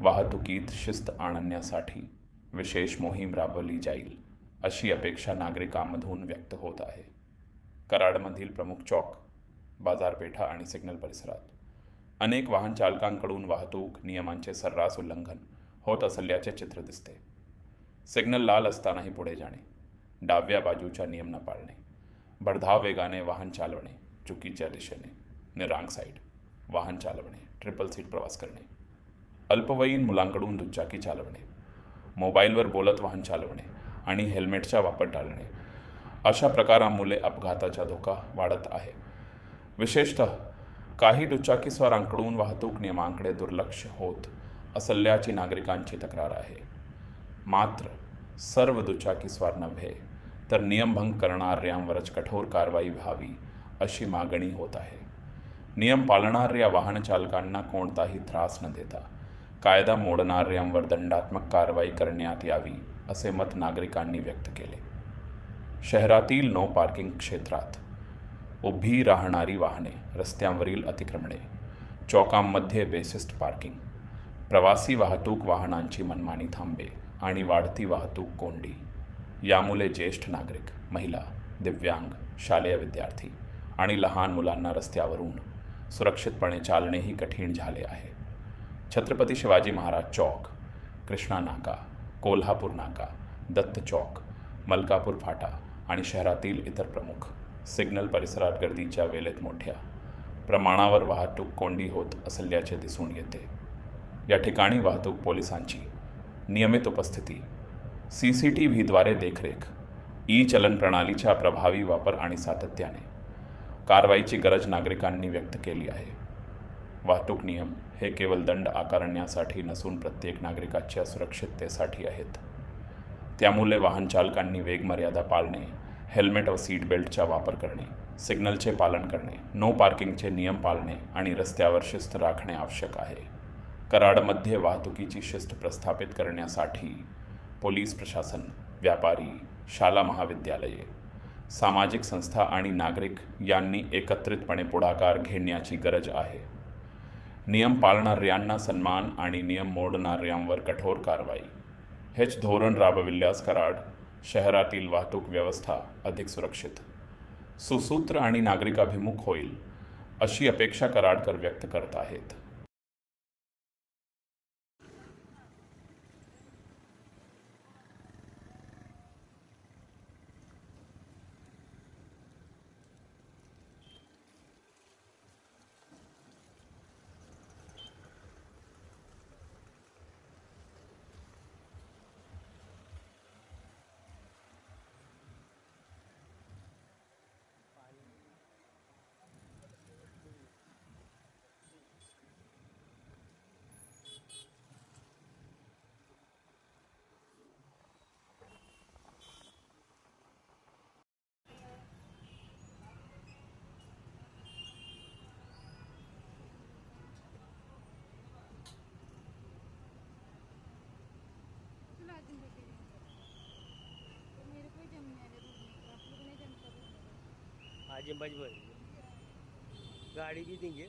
वाहतुकीत शिस्त आणण्यासाठी विशेष मोहीम राबवली जाईल अशी अपेक्षा नागरिकांमधून व्यक्त होत आहे. कराडमधील प्रमुख चौक, बाजारपेठा आणि सिग्नल परिसरात अनेक वाहन चालकांकडून वाहतूक नियमांचे सर्रास उल्लंघन होत असल्याचे चित्र दिसते. सिग्नल लाल असतानाही पुढे जाणे, डाव्या बाजूचा नियम न पाळणे, भरधाव वेगाने वाहन चालवणे, चुकीच्या दिशेने, निरांग साईड वाहन चालवणे, ट्रिपल सीट प्रवास करणे, अल्पवयीन मुलांकडून दुचाकी चालवणे, मोबाईलवर बोलत वाहन चालवणे आणि हेल्मेटचा वापर टाळणे अशा प्रकारांमुळे अपघाताचा धोका वाढत आहे. विशेषतः काही दुचाकीस्वारांकडून वाहतूक नियमांकडे दुर्लक्ष होत असल्याची नागरिकांची तक्रार आहे. मात्र सर्व दुचाकीस्वार नव्हे तर नियमभंग करणाऱ्यांवरच कठोर कारवाई व्हावी अशी मागणी होत आहे. नियम पाळणाऱ्या वाहन चालकांना कोणताही त्रास न देता कायदा मोडणाऱ्यांवर दंडात्मक कारवाई करण्यात यावी असे मत नागरिकांनी व्यक्त केले. शहरातील नो पार्किंग क्षेत्रात उभी राहणारी वाहने, रस्त्यांवरील अतिक्रमणे, चौकांमध्ये बेशिस्त पार्किंग, प्रवासी वाहतूक वाहनांची मनमानी थांबे आणि वाढती वाहतूक कोंडी यामुळे ज्येष्ठ नागरिक, महिला, दिव्यांग, शालेय विद्यार्थी आणि लहान मुलांना रस्त्यावरून सुरक्षितपणे चालणेही कठीण झाले आहे. छत्रपती शिवाजी महाराज चौक, कृष्णा नाका, कोल्हापूर नाका, दत्त चौक, मलकापूर फाटा आणि शहरातील इतर प्रमुख सिग्नल परिसरात गर्दीच्या वेळेत मोठ्या प्रमाणावर वाहतूक कोंडी होत असल्याचे दिसून येते. या ठिकाणी वाहतूक पोलिसांची नियमित उपस्थिती, CCTVद्वारे देखरेख, चलन प्रणालीचा प्रभावी वापर आणि सातत्याने कारवाईची गरज नागरिकांनी व्यक्त केली आहे. वाहतूक नियम हे केवळ दंड आकारण्यासाठी नसून प्रत्येक नागरिकाच्या सुरक्षिततेसाठी आहेत. त्यामुळे वाहन चालकांनी वेग मर्यादा पाळणे, हेल्मेट व सीट बेल्टचा वापर करणे, सिग्नलचे पालन करणे, नो पार्किंगचे नियम पाळणे आणि रस्त्यावर शिस्त राखणे आवश्यक आहे. कराडमध्ये वाहतुकीची शिस्त प्रस्थापित करण्यासाठी पोलीस प्रशासन, व्यापारी, शाळा महाविद्यालये, सामाजिक संस्था आणि नागरिक यांनी एकत्रितपणे पुढाकार घेण्याची गरज आहे. नियम पाळणाऱ्यांना सन्मान आणि नियम मोडणाऱ्यांवर कठोर कारवाई हेच धोरण राबविल्यास कराड शहरातील वाहतूक व्यवस्था अधिक सुरक्षित, सुसूत्र आणि नागरिकाभिमुख होईल अशी अपेक्षा कराडकर व्यक्त करत आहेत. आज मजबूर गाड़ी भी देंगे।